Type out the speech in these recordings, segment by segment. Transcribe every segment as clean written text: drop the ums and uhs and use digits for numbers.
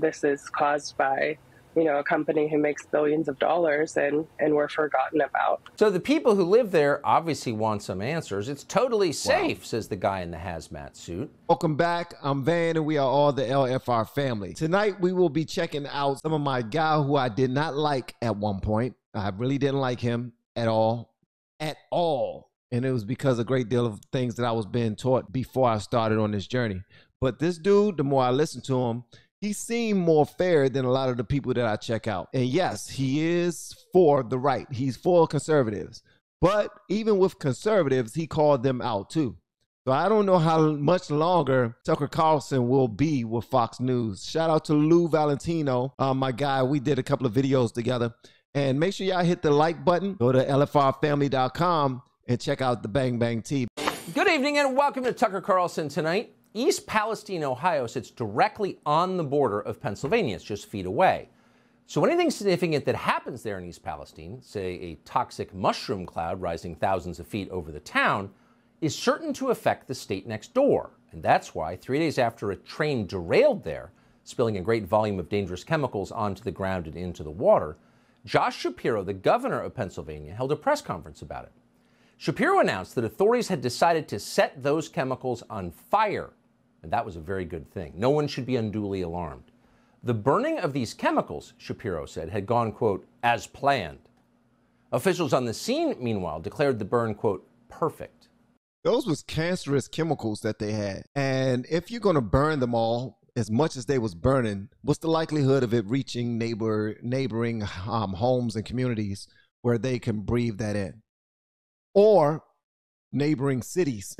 this is caused by, a company who makes billions of dollars and we're forgotten about. So the people who live there obviously want some answers. It's totally safe, says the guy in the hazmat suit. Welcome back. I'm Van, and we are all the LFR family. Tonight, we will be checking out some of my guy who I did not like at one point. I really didn't like him at all. And it was because a great deal of things that I was being taught before I started on this journey. But this dude, the more I listened to him, he seemed more fair than a lot of the people that I check out. And yes, he is for the right. He's for conservatives. But even with conservatives, he called them out too. So I don't know how much longer Tucker Carlson will be with Fox News. Shout out to Lou Valentino, my guy. We did a couple of videos together. And make sure y'all hit the like button. Go to LFRFamily.com and check out the Bang Bang Tea. Good evening and welcome to Tucker Carlson Tonight. East Palestine, Ohio sits directly on the border of Pennsylvania. It's just feet away. So anything significant that happens there in East Palestine, say a toxic mushroom cloud rising thousands of feet over the town, is certain to affect the state next door. And that's why 3 days after a train derailed there, spilling a great volume of dangerous chemicals onto the ground and into the water, Josh Shapiro, the governor of Pennsylvania, held a press conference about it. Shapiro announced that authorities had decided to set those chemicals on fire. And that was a very good thing. No one should be unduly alarmed. The burning of these chemicals, Shapiro said, had gone, quote, as planned. Officials on the scene, meanwhile, declared the burn, quote, perfect. Those was cancerous chemicals that they had. And if you're going to burn them all as much as they was burning, what's the likelihood of it reaching neighboring homes and communities where they can breathe that in? Or neighboring cities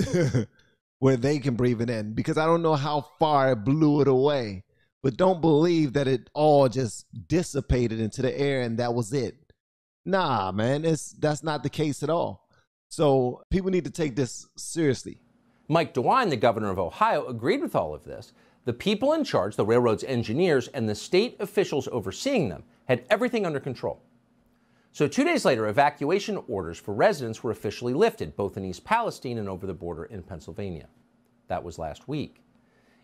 where they can breathe it in, because I don't know how far it blew it away, but don't believe that it all just dissipated into the air and that was it. Nah, man, that's not the case at all. So people need to take this seriously. Mike DeWine, the governor of Ohio, agreed with all of this. The people in charge, the railroad's engineers, and the state officials overseeing them had everything under control. So 2 days later, evacuation orders for residents were officially lifted, both in East Palestine and over the border in Pennsylvania. That was last week.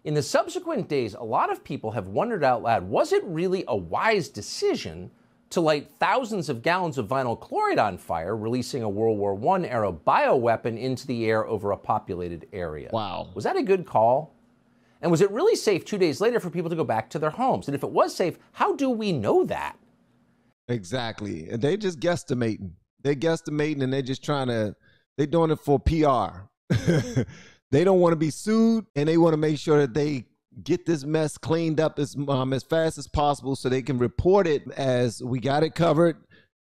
In the subsequent days, a lot of people have wondered out loud, was it really a wise decision to light thousands of gallons of vinyl chloride on fire, releasing a World War I-era bioweapon into the air over a populated area? Wow. Was that a good call? And was it really safe 2 days later for people to go back to their homes? And if it was safe, how do we know that? Exactly. And they just guesstimating. They're guesstimating and they're just they're doing it for PR. They don't want to be sued, and they want to make sure that they get this mess cleaned up as fast as possible so they can report it as we got it covered.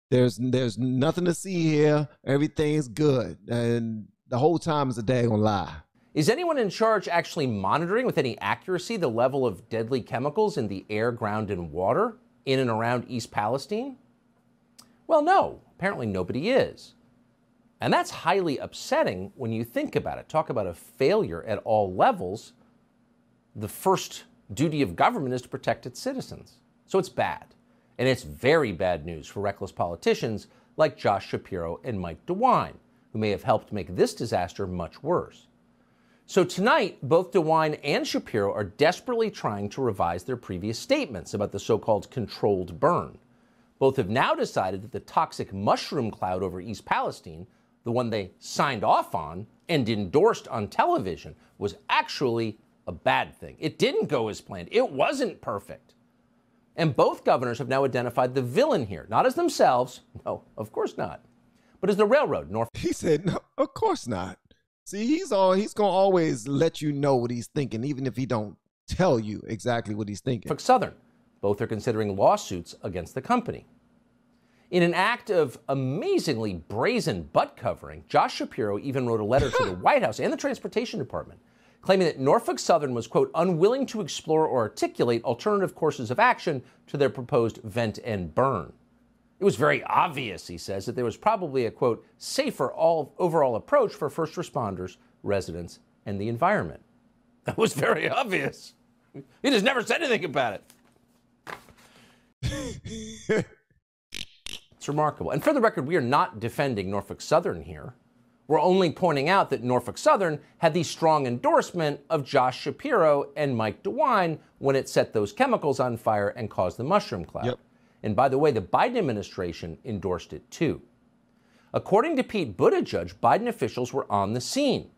There's nothing to see here. Everything's good. And the whole time is a daggone lie. Is anyone in charge actually monitoring with any accuracy the level of deadly chemicals in the air, ground, and water in and around East Palestine? Well, no, apparently nobody is. And that's highly upsetting when you think about it. Talk about a failure at all levels. The first duty of government is to protect its citizens. So it's bad. And it's very bad news for reckless politicians like Josh Shapiro and Mike DeWine, who may have helped make this disaster much worse. So tonight, both DeWine and Shapiro are desperately trying to revise their previous statements about the so-called controlled burn. Both have now decided that the toxic mushroom cloud over East Palestine, the one they signed off on and endorsed on television, was actually a bad thing. It didn't go as planned. It wasn't perfect. And both governors have now identified the villain here, not as themselves, no, of course not, but as the railroad. He said, no, of course not. See, he's going to always let you know what he's thinking, even if he don't tell you exactly what he's thinking. Norfolk Southern. Both are considering lawsuits against the company. In an act of amazingly brazen butt covering, Josh Shapiro even wrote a letter to the White House and the Transportation Department, claiming that Norfolk Southern was, quote, unwilling to explore or articulate alternative courses of action to their proposed vent and burn. It was very obvious, he says, that there was probably a, quote, safer overall approach for first responders, residents, and the environment. That was very obvious. He just never said anything about it. It's remarkable. And for the record, we are not defending Norfolk Southern here. We're only pointing out that Norfolk Southern had the strong endorsement of Josh Shapiro and Mike DeWine when it set those chemicals on fire and caused the mushroom cloud. Yep. And by the way, the Biden administration endorsed it too. According to Pete Buttigieg, Biden officials were on the scene.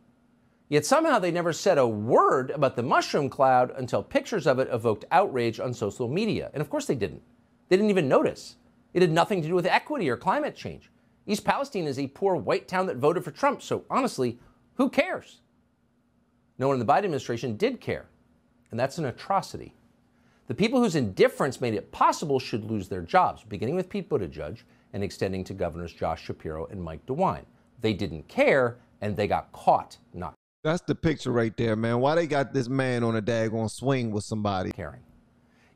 Yet somehow they never said a word about the mushroom cloud until pictures of it evoked outrage on social media. And of course they didn't. They didn't even notice. It had nothing to do with equity or climate change. East Palestine is a poor white town that voted for Trump, so honestly, who cares? No one in the Biden administration did care, and that's an atrocity. The people whose indifference made it possible should lose their jobs, beginning with Pete Buttigieg and extending to Governors Josh Shapiro and Mike DeWine. They didn't care, and they got caught not That's the picture right there, man. Why they got this man on a daggone swing with somebody? caring.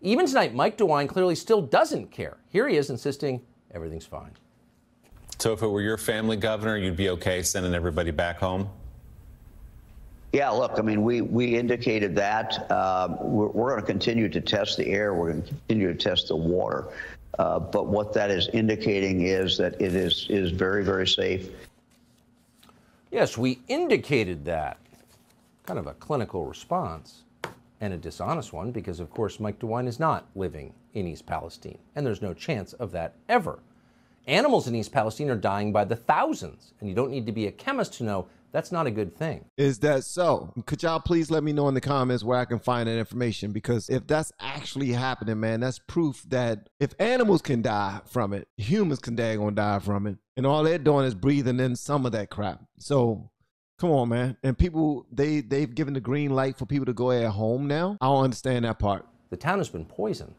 Even tonight, Mike DeWine clearly still doesn't care. Here he is insisting everything's fine. So if it were your family, Governor, you'd be okay sending everybody back home? Yeah, look, I mean, we indicated that. We're going to continue to test the air. We're going to continue to test the water. But what that is indicating is that it is very, very safe. Yes, we indicated that. Kind of a clinical response, and a dishonest one, because of course Mike DeWine is not living in East Palestine, and there's no chance of that ever. Animals in East Palestine are dying by the thousands, and you don't need to be a chemist to know that's not a good thing. Is that so? Could y'all please let me know in the comments where I can find that information? Because if that's actually happening, man, that's proof that if animals can die from it, humans can daggone die from it. And all they're doing is breathing in some of that crap. So come on, man. And people, they've given the green light for people to go at home now. I don't understand that part. The town has been poisoned.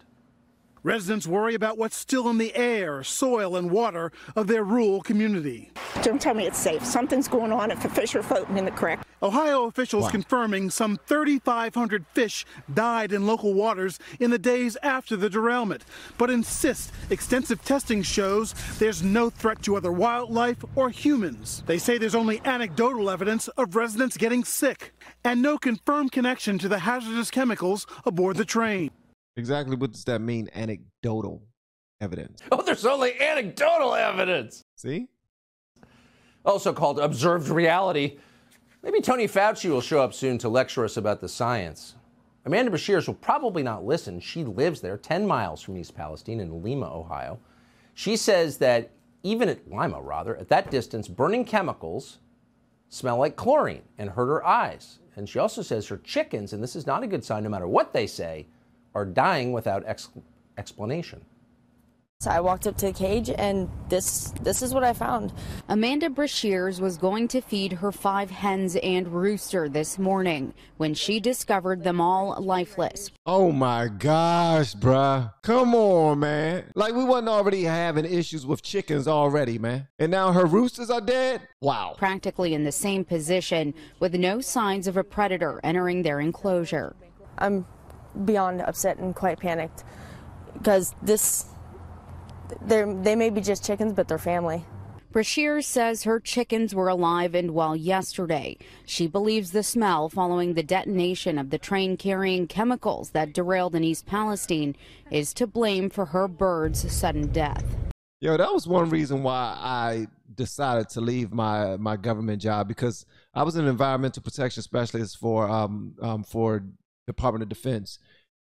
Residents worry about what's still in the air, soil, and water of their rural community. Don't tell me it's safe. Something's going on if the fish are floating in the creek. Ohio officials confirming some 3,500 fish died in local waters in the days after the derailment, but insist extensive testing shows there's no threat to other wildlife or humans. They say there's only anecdotal evidence of residents getting sick and no confirmed connection to the hazardous chemicals aboard the train. Exactly what does that mean, anecdotal evidence? Oh, there's only anecdotal evidence. See? Also called observed reality. Maybe Tony Fauci will show up soon to lecture us about the science. Amanda Bashirs will probably not listen. She lives there, 10 miles from East Palestine in Lima, Ohio. She says that even at Lima, rather, at that distance, burning chemicals smell like chlorine and hurt her eyes. And she also says her chickens, and this is not a good sign no matter what they say, are dying without explanation. So I walked up to the cage, and this is what I found. Amanda Bashirs was going to feed her 5 hens and rooster this morning when she discovered them all lifeless. Oh my gosh, bruh. Come on, man. Like we wasn't already having issues with chickens already, man. And now her roosters are dead? Wow. Practically in the same position with no signs of a predator entering their enclosure. I'm beyond upset and quite panicked because they may be just chickens, but they're family. Brashear says her chickens were alive and well yesterday. She believes the smell following the detonation of the train carrying chemicals that derailed in East Palestine is to blame for her birds' sudden death. Yo, that was one reason why I decided to leave my government job, because I was an environmental protection specialist for Department of Defense,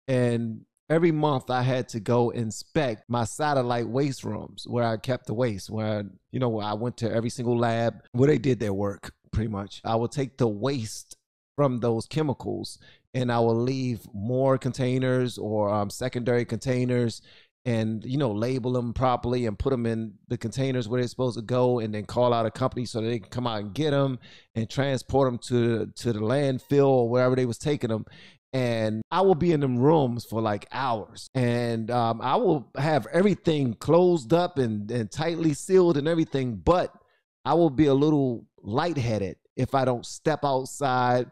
and every month I had to go inspect my satellite waste rooms where I kept the waste, where I went to every single lab where they did their work. Pretty much I would take the waste from those chemicals and I will leave more containers or secondary containers and label them properly and put them in the containers where they're supposed to go, and then call out a company so that they can come out and get them and transport them to the landfill or wherever they was taking them. And I will be in them rooms for like hours, and I will have everything closed up and tightly sealed and everything, but I will be a little lightheaded if I don't step outside,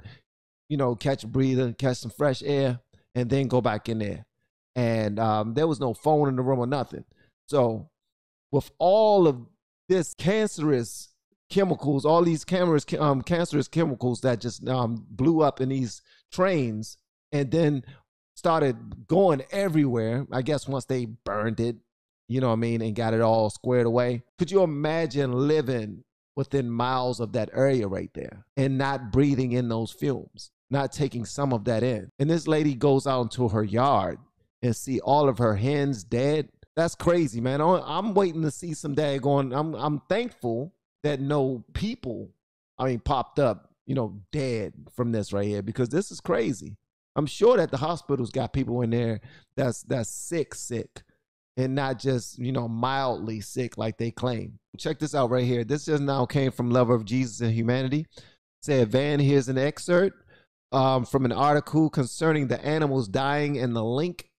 catch a breather, catch some fresh air, and then go back in there. And there was no phone in the room or nothing. So with all of this cancerous chemicals, all these cancerous chemicals that just blew up in these trains, and then started going everywhere, I guess once they burned it, and got it all squared away. Could you imagine living within miles of that area right there and not breathing in those fumes, not taking some of that in. And this lady goes out into her yard and see all of her hens dead. That's crazy, man. I'm waiting to see some daggone. I'm thankful that no people, popped up, dead from this right here, because this is crazy. I'm sure that the hospitals got people in there that's sick, and not just, mildly sick like they claim. Check this out right here. This just now came from Lover of Jesus and Humanity. Said, Van, here's an excerpt from an article concerning the animals dying, and the link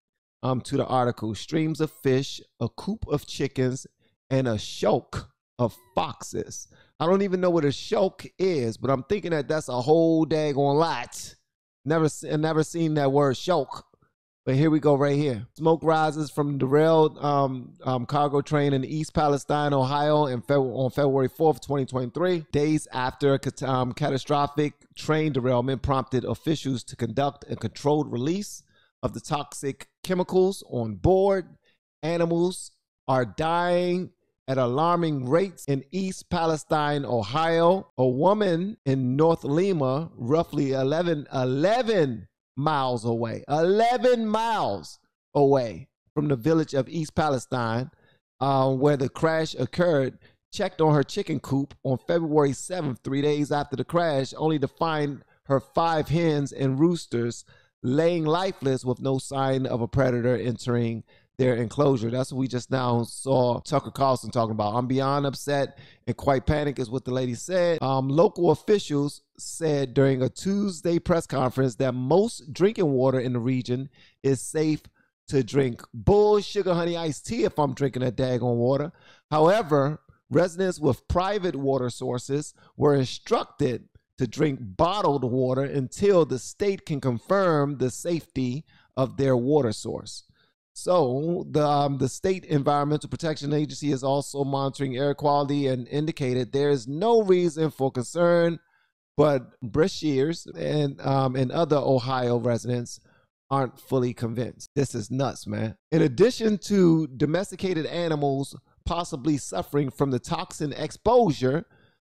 to the article: streams of fish, a coop of chickens, and a choke of foxes. I don't even know what a choke is, but I'm thinking that that's a whole daggone lot. Never seen that word choke. But here we go right here. Smoke rises from derailed cargo train in East Palestine, Ohio on February 4th, 2023. Days after a catastrophic train derailment prompted officials to conduct a controlled release of the toxic chemicals on board. Animals are dying at alarming rates in East Palestine, Ohio. A woman in North Lima, roughly 11 miles away, 11 miles away from the village of East Palestine, where the crash occurred, checked on her chicken coop on February 7th, 3 days after the crash, only to find her 5 hens and roosters laying lifeless with no sign of a predator entering their enclosure. That's what we just now saw Tucker Carlson talking about. I'm beyond upset and quite panicked is what the lady said. Local officials said during a Tuesday press conference that most drinking water in the region is safe to drink. Bull sugar honey iced tea if I'm drinking that daggone water. However, residents with private water sources were instructed to drink bottled water until the state can confirm the safety of their water source. So the State Environmental Protection Agency is also monitoring air quality and indicated there is no reason for concern, but Brashears and other Ohio residents aren't fully convinced. This is nuts, man. In addition to domesticated animals possibly suffering from the toxin exposure,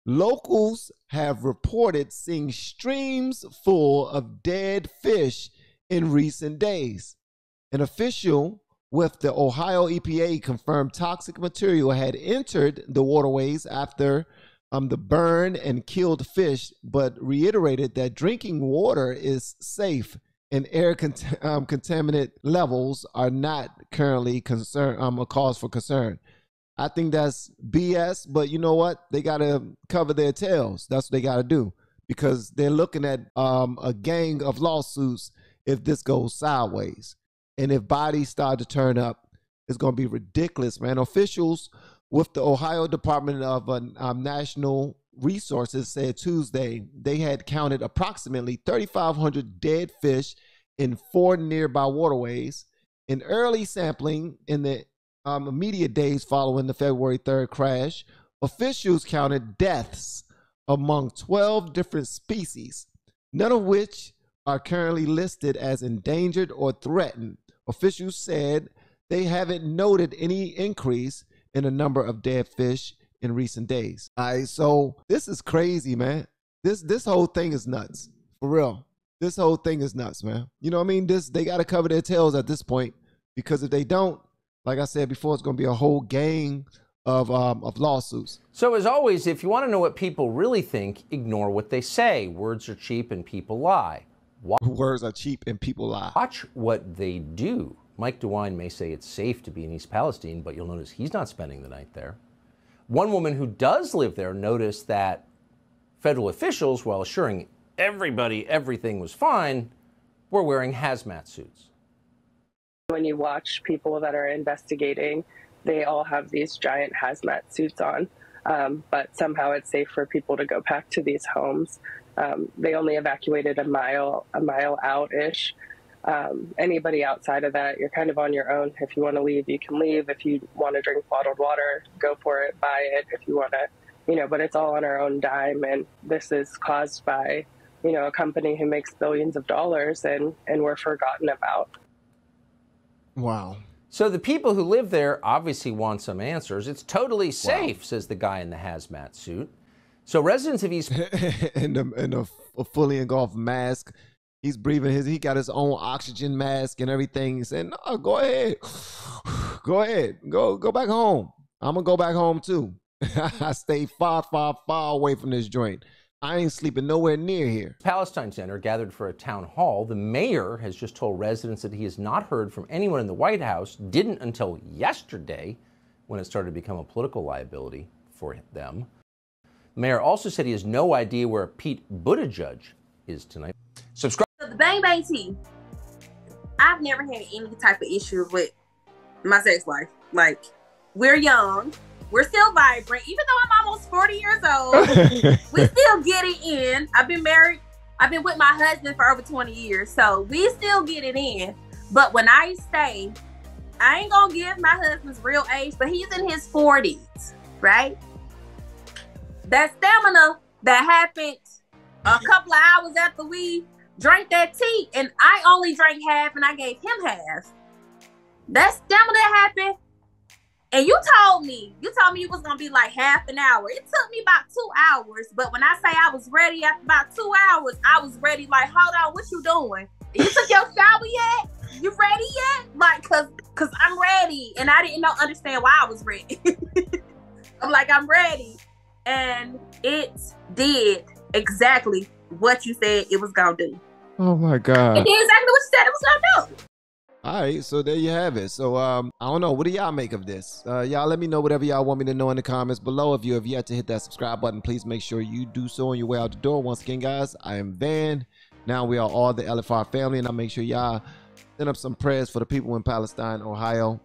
locals have reported seeing streams full of dead fish in recent days. An official with the Ohio EPA confirmed toxic material had entered the waterways after the burn and killed fish, but reiterated that drinking water is safe and air contaminant levels are not currently a cause for concern. I think that's BS, but you know what? They got to cover their tails. That's what they got to do, because they're looking at a gang of lawsuits if this goes sideways. And if bodies start to turn up, it's going to be ridiculous, man. Officials with the Ohio Department of National Resources said Tuesday they had counted approximately 3,500 dead fish in 4 nearby waterways. In early sampling in the immediate days following the February 3rd crash, officials counted deaths among 12 different species, none of which are currently listed as endangered or threatened. Officials said they haven't noted any increase in the number of dead fish in recent days. All right, so this is crazy, man. This whole thing is nuts, for real. This whole thing is nuts, man. You know what I mean? They got to cover their tails at this point, because if they don't, like I said before, it's going to be a whole gang of lawsuits. So as always, if you want to know what people really think, ignore what they say. Words are cheap and people lie. Words are cheap and people lie. Watch what they do. Mike DeWine may say it's safe to be in East Palestine, but you'll notice he's not spending the night there. One woman who does live there noticed that federal officials, while assuring everybody everything was fine, were wearing hazmat suits. When you watch people that are investigating, they all have these giant hazmat suits on, but somehow it's safe for people to go back to these homes. They only evacuated a mile out-ish. Anybody outside of that, you're kind of on your own. If you want to leave, you can leave. If you want to drink bottled water, go for it, buy it. If you want to, but it's all on our own dime. And this is caused by, a company who makes billions of dollars, and we're forgotten about. Wow. So the people who live there obviously want some answers. It's totally safe, says the guy in the hazmat suit. So residents of East in a fully engulfed mask. He's breathing he got his own oxygen mask and everything. He's saying, no, go ahead. Go ahead. Go back home. I'm gonna go back home too. I stay far away from this joint. I ain't sleeping nowhere near here. Palestine Center gathered for a town hall. The mayor has just told residents that he has not heard from anyone in the White House, didn't until yesterday when it started to become a political liability for them. The mayor also said he has no idea where Pete Buttigieg is tonight. Subscribe. The Bang Bang Tea. I've never had any type of issue with my sex life. Like, we're young. We're still vibrant. Even though I'm almost 40 years old, we still get it in. I've been married. I've been with my husband for over 20 years. So we still get it in. But when I say, I ain't going to give my husband's real age, but he's in his 40s, right? That stamina that happened a couple of hours after we drank that tea, and I only drank half and I gave him half. That stamina that happened. And you told me it was going to be like half an hour. It took me about 2 hours. But when I say I was ready after about 2 hours, I was ready like, hold on, what you doing? You took your shower yet? You ready yet? Like, cause I'm ready. And I didn't understand why I was ready. I'm like, I'm ready. And it did exactly what you said it was going to do. Oh my God. It did exactly what you said it was going to do. All right, so there you have it. So I don't know, what do y'all make of this? Y'all let me know whatever y'all want me to know in the comments below. If you have yet to hit that subscribe button, please make sure you do so on your way out the door. Once again, guys, I am Van. Now we are all the LFR family, and I'll make sure y'all send up some prayers for the people in Palestine, Ohio.